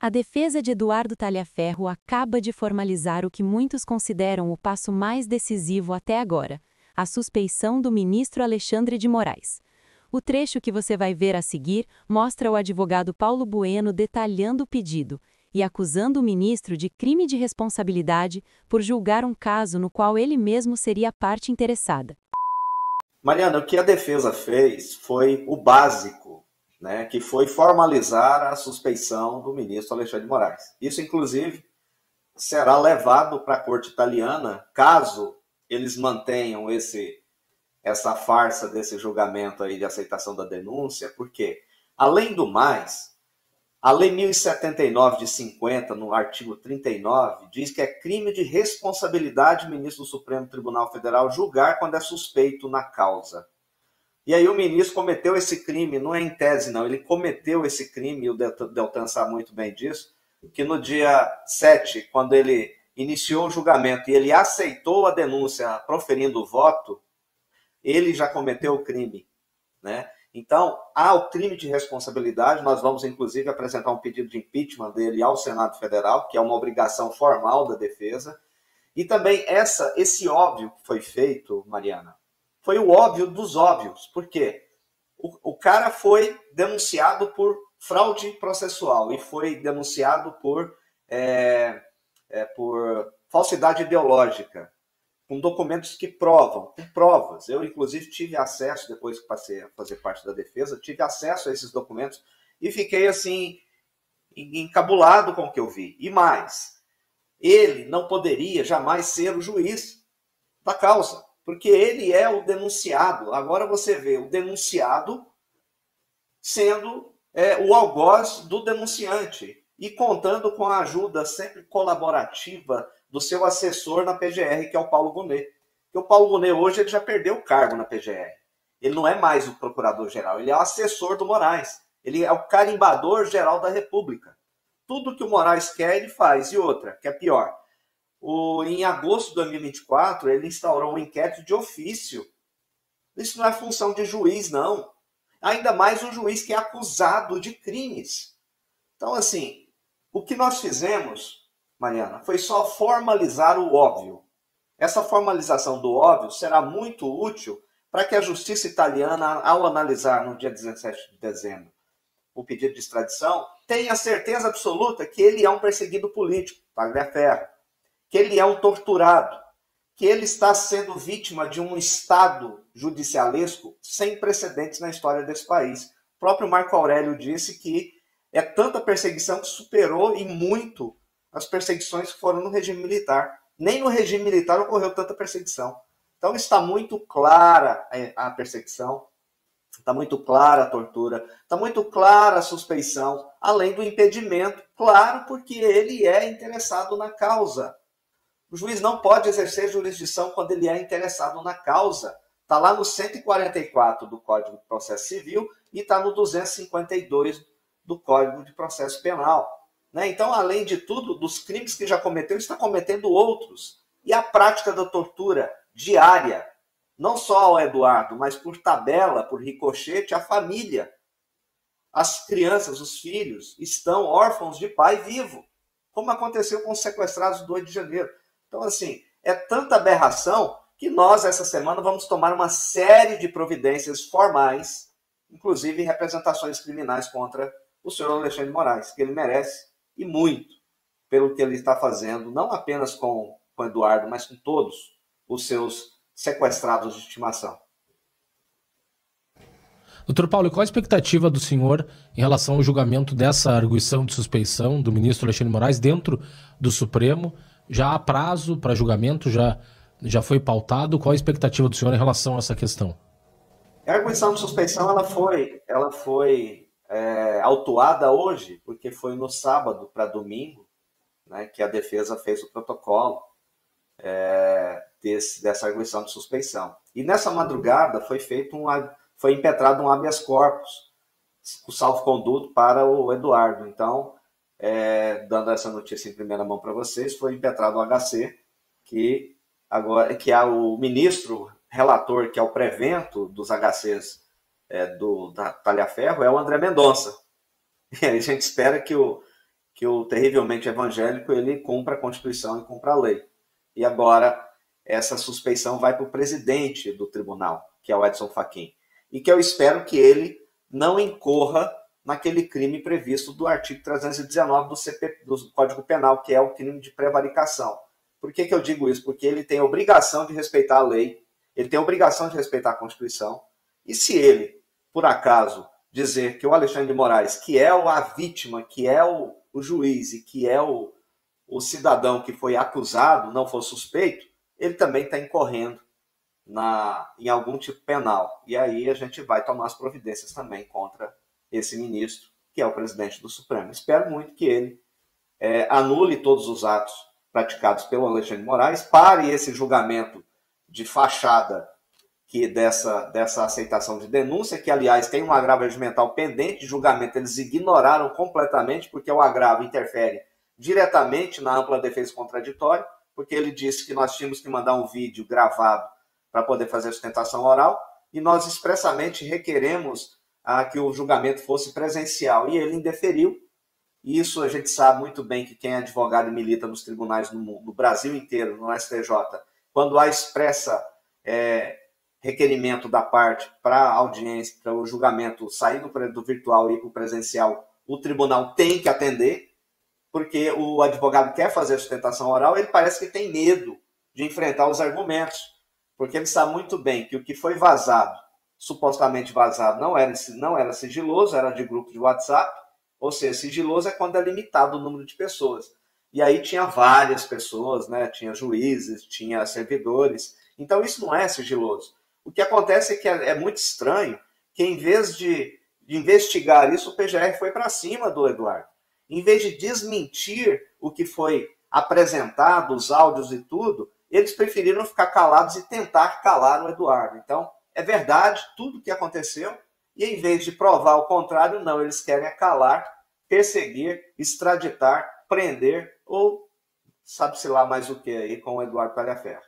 A defesa de Eduardo Talhaferro acaba de formalizar o que muitos consideram o passo mais decisivo até agora, a suspeição do ministro Alexandre de Moraes. O trecho que você vai ver a seguir mostra o advogado Paulo Bueno detalhando o pedido e acusando o ministro de crime de responsabilidade por julgar um caso no qual ele mesmo seria a parte interessada. Mariana, o que a defesa fez foi o básico, né, que foi formalizar a suspeição do ministro Alexandre de Moraes. Isso, inclusive, será levado para a corte italiana, caso eles mantenham essa farsa desse julgamento aí de aceitação da denúncia, porque, além do mais, a Lei 1079 de 50, no artigo 39, diz que é crime de responsabilidade do ministro do Supremo Tribunal Federal julgar quando é suspeito na causa. E aí o ministro cometeu esse crime, não é em tese não, ele cometeu esse crime, e o Deltan sabe muito bem disso, que no dia 7, quando ele iniciou o julgamento e ele aceitou a denúncia proferindo o voto, ele já cometeu o crime, né? Então, há o crime de responsabilidade, nós vamos inclusive apresentar um pedido de impeachment dele ao Senado Federal, que é uma obrigação formal da defesa, e também esse óbvio que foi feito, Mariana, foi o óbvio dos óbvios. Por quê? O cara foi denunciado por fraude processual e foi denunciado por falsidade ideológica, com documentos que provam, com provas. Eu, inclusive, tive acesso, depois que passei a fazer parte da defesa, tive acesso a esses documentos e fiquei, assim, encabulado com o que eu vi. E mais, ele não poderia jamais ser o juiz da causa, porque ele é o denunciado. Agora você vê o denunciado sendo o algoz do denunciante e contando com a ajuda sempre colaborativa do seu assessor na PGR, que é o Paulo Gonet. Porque o Paulo Gonet hoje ele já perdeu o cargo na PGR. Ele não é mais o procurador-geral, ele é o assessor do Moraes. Ele é o carimbador-geral da República. Tudo que o Moraes quer, ele faz. E outra, que é pior, em agosto de 2024, ele instaurou um inquérito de ofício. Isso não é função de juiz, não. Ainda mais um juiz que é acusado de crimes. Então, assim, o que nós fizemos, Mariana, foi só formalizar o óbvio. Essa formalização do óbvio será muito útil para que a justiça italiana, ao analisar no dia 17 de dezembro o pedido de extradição, tenha certeza absoluta que ele é um perseguido político, Tagliaferro, que ele é um torturado, que ele está sendo vítima de um Estado judicialesco sem precedentes na história desse país. O próprio Marco Aurélio disse que é tanta perseguição que superou e muito as perseguições que foram no regime militar. Nem no regime militar ocorreu tanta perseguição. Então está muito clara a perseguição, está muito clara a tortura, está muito clara a suspeição, além do impedimento, claro, porque ele é interessado na causa. O juiz não pode exercer jurisdição quando ele é interessado na causa. Está lá no 144 do Código de Processo Civil e está no 252 do Código de Processo Penal. Né? Então, além de tudo, dos crimes que já cometeu, está cometendo outros. E a prática da tortura diária, não só ao Eduardo, mas por tabela, por ricochete, a família. As crianças, os filhos, estão órfãos de pai vivo, como aconteceu com os sequestrados do 8 de janeiro. Então, assim, é tanta aberração que nós, essa semana, vamos tomar uma série de providências formais, inclusive representações criminais contra o senhor Alexandre de Moraes, que ele merece, e muito, pelo que ele está fazendo, não apenas com o Eduardo, mas com todos os seus sequestrados de estimação. Doutor Paulo, qual a expectativa do senhor em relação ao julgamento dessa arguição de suspeição do ministro Alexandre de Moraes dentro do Supremo? Já há prazo para julgamento? Já foi pautado? Qual a expectativa do senhor em relação a essa questão? A arguição de suspeição ela foi autuada hoje, porque foi no sábado para domingo, né, que a defesa fez o protocolo dessa arguição de suspeição. E nessa madrugada foi impetrado um habeas corpus, o salvo-conduto para o Eduardo. Então, dando essa notícia em primeira mão para vocês, foi impetrado o HC, que é o ministro relator, que é o prevento dos HCs da Talhaferro, é o André Mendonça. E a gente espera que que o terrivelmente evangélico ele cumpra a Constituição e cumpra a lei. E agora essa suspeição vai para o presidente do tribunal, que é o Edson Fachin, e que eu espero que ele não incorra naquele crime previsto do artigo 319 do Código Penal, que é o crime de prevaricação. Por que eu digo isso? Porque ele tem a obrigação de respeitar a lei, ele tem a obrigação de respeitar a Constituição, e se ele, por acaso, dizer que o Alexandre de Moraes, que é a vítima, que é o juiz e que é o cidadão que foi acusado, não for suspeito, ele também está incorrendo em algum tipo penal. E aí a gente vai tomar as providências também contra esse ministro, que é o presidente do Supremo. Espero muito que ele anule todos os atos praticados pelo Alexandre de Moraes, pare esse julgamento de fachada dessa aceitação de denúncia, que, aliás, tem um agravo regimental pendente de julgamento, eles ignoraram completamente, porque o agravo interfere diretamente na ampla defesa contraditória, porque ele disse que nós tínhamos que mandar um vídeo gravado para poder fazer a sustentação oral, e nós expressamente requeremos que o julgamento fosse presencial, e ele indeferiu. Isso a gente sabe muito bem que quem é advogado e milita nos tribunais no Brasil inteiro, no STJ, quando há expressa requerimento da parte para a audiência, para o julgamento sair do virtual e ir para o presencial, o tribunal tem que atender, porque o advogado quer fazer a sustentação oral, ele parece que tem medo de enfrentar os argumentos, porque ele sabe muito bem que o que foi vazado, supostamente vazado, não era sigiloso, era de grupo de WhatsApp, ou seja, sigiloso é quando é limitado o número de pessoas. E aí tinha várias pessoas, né? Tinha juízes, tinha servidores, então isso não é sigiloso. O que acontece é que é muito estranho que, em vez de investigar isso, o PGR foi para cima do Eduardo. Em vez de desmentir o que foi apresentado, os áudios e tudo, eles preferiram ficar calados e tentar calar o Eduardo. Então, é verdade tudo o que aconteceu, e em vez de provar o contrário, não, eles querem calar, perseguir, extraditar, prender, ou sabe-se lá mais o que aí com o Eduardo Talhaferro.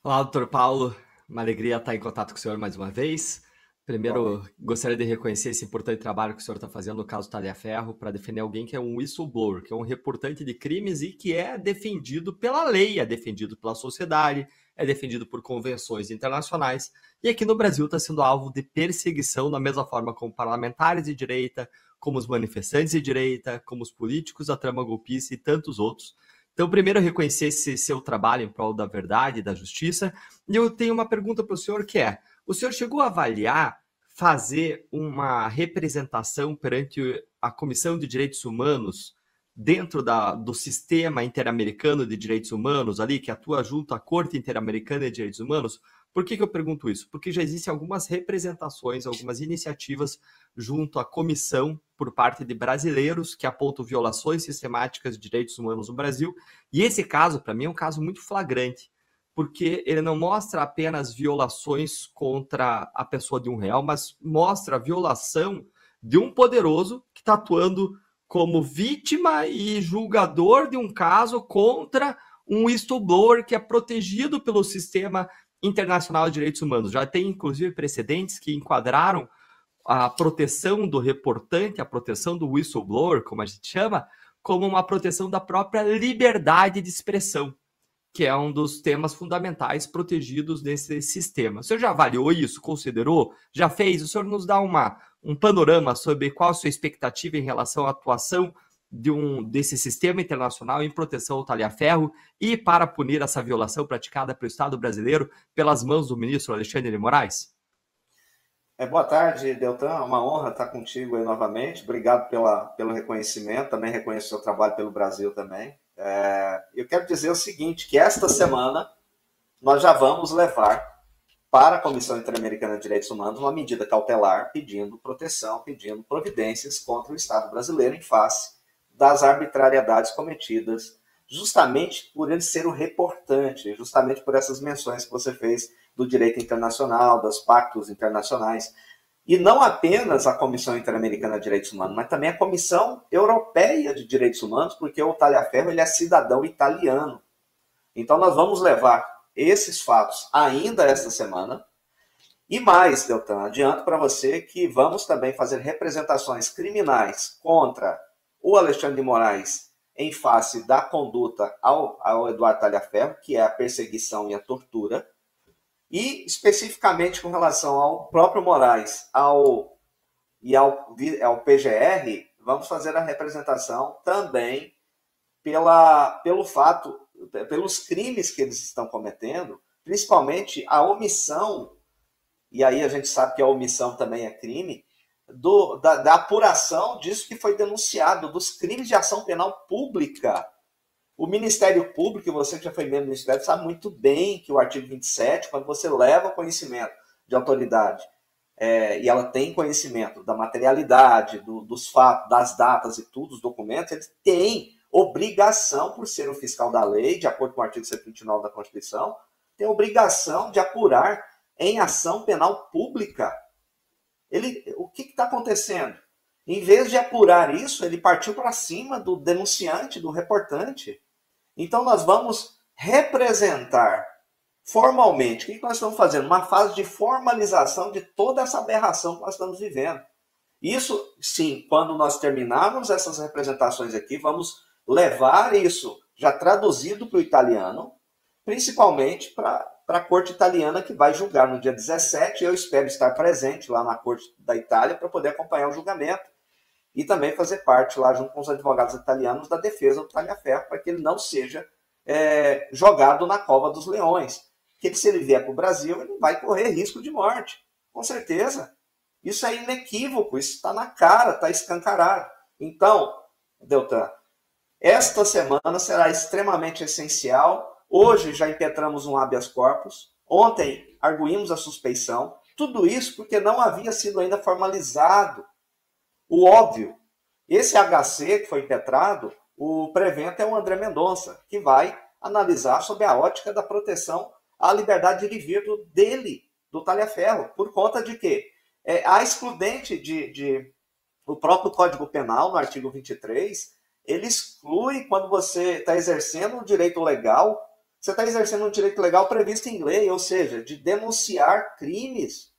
Olá, doutor Paulo. Uma alegria estar em contato com o senhor mais uma vez. Primeiro, gostaria de reconhecer esse importante trabalho que o senhor está fazendo no caso Talhaferro para defender alguém que é um whistleblower, que é um reportante de crimes e que é defendido pela lei, é defendido pela sociedade, é defendido por convenções internacionais. E aqui no Brasil está sendo alvo de perseguição da mesma forma como parlamentares de direita, como os manifestantes de direita, como os políticos da trama golpista e tantos outros. Então, primeiro, reconhecer esse seu trabalho em prol da verdade e da justiça. E eu tenho uma pergunta para o senhor que é: o senhor chegou a avaliar fazer uma representação perante a Comissão de Direitos Humanos dentro do sistema interamericano de direitos humanos, ali que atua junto à Corte Interamericana de Direitos Humanos? Por que eu pergunto isso? Porque já existem algumas representações, algumas iniciativas junto à comissão por parte de brasileiros que apontam violações sistemáticas de direitos humanos no Brasil. E esse caso, para mim, é um caso muito flagrante, porque ele não mostra apenas violações contra a pessoa de um réu, mas mostra a violação de um poderoso que está atuando como vítima e julgador de um caso contra um whistleblower que é protegido pelo sistema internacional de direitos humanos. Já tem, inclusive, precedentes que enquadraram a proteção do reportante, a proteção do whistleblower, como a gente chama, como uma proteção da própria liberdade de expressão, que é um dos temas fundamentais protegidos nesse sistema. O senhor já avaliou isso? Considerou? Já fez? O senhor nos dá um panorama sobre qual a sua expectativa em relação à atuação desse sistema internacional em proteção ao Talhaferro e para punir essa violação praticada pelo Estado brasileiro pelas mãos do ministro Alexandre de Moraes? Boa tarde, Deltan. É uma honra estar contigo aí novamente. Obrigado pelo reconhecimento. Também reconheço o seu trabalho pelo Brasil também. Eu quero dizer o seguinte, que esta semana nós já vamos levar para a Comissão Interamericana de Direitos Humanos uma medida cautelar pedindo proteção, pedindo providências contra o Estado brasileiro em face das arbitrariedades cometidas, justamente por ele ser o reportante, justamente por essas menções que você fez do direito internacional, dos pactos internacionais. E não apenas a Comissão Interamericana de Direitos Humanos, mas também a Comissão Europeia de Direitos Humanos, porque o Talhaferro ele é cidadão italiano. Então nós vamos levar esses fatos ainda esta semana E mais, Deltan, adianto para você que vamos também fazer representações criminais contra o Alexandre de Moraes em face da conduta ao Eduardo Talhaferro, que é a perseguição e a tortura, e especificamente com relação ao próprio Moraes ao PGR, vamos fazer a representação também pelos crimes que eles estão cometendo, principalmente a omissão, e aí a gente sabe que a omissão também é crime, da apuração disso que foi denunciado, dos crimes de ação penal pública. O Ministério Público, e você que já foi membro do Ministério, sabe muito bem que o artigo 27, quando você leva conhecimento de autoridade, e ela tem conhecimento da materialidade, dos fatos, das datas e tudo, dos documentos, ele tem obrigação, por ser o fiscal da lei, de acordo com o artigo 129 da Constituição, tem obrigação de apurar em ação penal pública. O que está acontecendo? Em vez de apurar isso, ele partiu para cima do denunciante, do reportante. Então nós vamos representar formalmente. O que nós estamos fazendo? Uma fase de formalização de toda essa aberração que nós estamos vivendo. Isso, sim, quando nós terminarmos essas representações aqui, vamos levar isso já traduzido para o italiano, principalmente para a corte italiana, que vai julgar no dia 17. Eu espero estar presente lá na corte da Itália para poder acompanhar o julgamento e também fazer parte lá, junto com os advogados italianos, da defesa do Talhaferro, para que ele não seja jogado na cova dos leões. Que se ele vier para o Brasil, ele vai correr risco de morte, com certeza. Isso é inequívoco, isso está na cara, está escancarado. Então, Deltan, esta semana será extremamente essencial. Hoje já impetramos um habeas corpus. Ontem arguímos a suspeição. Tudo isso porque não havia sido ainda formalizado o óbvio. Esse HC que foi impetrado, o prevento é o André Mendonça, que vai analisar sob a ótica da proteção à liberdade de vir dele, do Talhaferro. Por conta de quê? A excludente o próprio Código Penal, no artigo 23, ele exclui quando você está exercendo um direito legal. Você está exercendo um direito legal previsto em lei, ou seja, de denunciar crimes.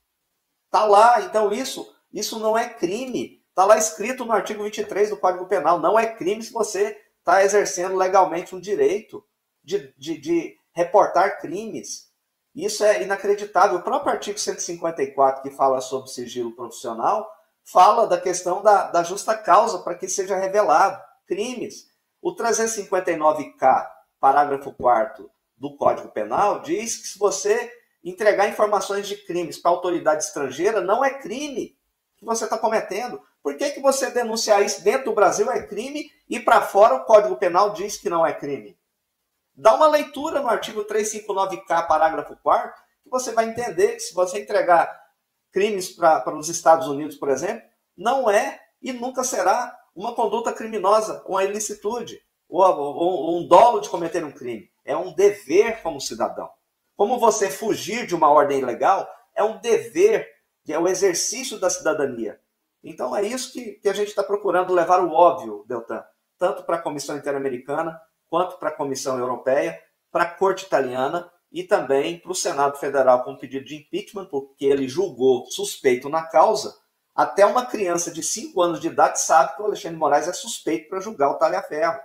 Está lá, então isso não é crime. Está lá escrito no artigo 23 do Código Penal. Não é crime se você está exercendo legalmente um direito de reportar crimes. Isso é inacreditável. O próprio artigo 154, que fala sobre sigilo profissional, fala da questão da justa causa para que seja revelado crimes. O 359K, parágrafo 4º do Código Penal, diz que se você entregar informações de crimes para autoridade estrangeira, não é crime que você está cometendo. Por que você denunciar isso dentro do Brasil é crime e para fora o Código Penal diz que não é crime? Dá uma leitura no artigo 359K, parágrafo 4º, que você vai entender que se você entregar crimes para os Estados Unidos, por exemplo, não é e nunca será uma conduta criminosa, uma ilicitude, ou um dolo de cometer um crime. É um dever como cidadão. Como você fugir de uma ordem ilegal, é um dever, é o exercício da cidadania. Então é isso que a gente está procurando levar o óbvio, Deltan, tanto para a Comissão Interamericana, quanto para a Comissão Europeia, para a Corte Italiana e também para o Senado Federal com pedido de impeachment, porque ele julgou suspeito na causa. Até uma criança de 5 anos de idade sabe que o Alexandre de Moraes é suspeito para julgar o Talhaferro.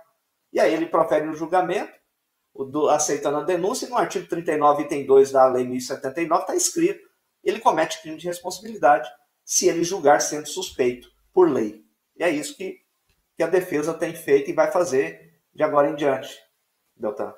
E aí ele profere o julgamento, aceitando a denúncia, e no artigo 39, item 2 da Lei 1079, está escrito: ele comete crime de responsabilidade se ele julgar sendo suspeito por lei. E é isso que a defesa tem feito e vai fazer de agora em diante, Deltan.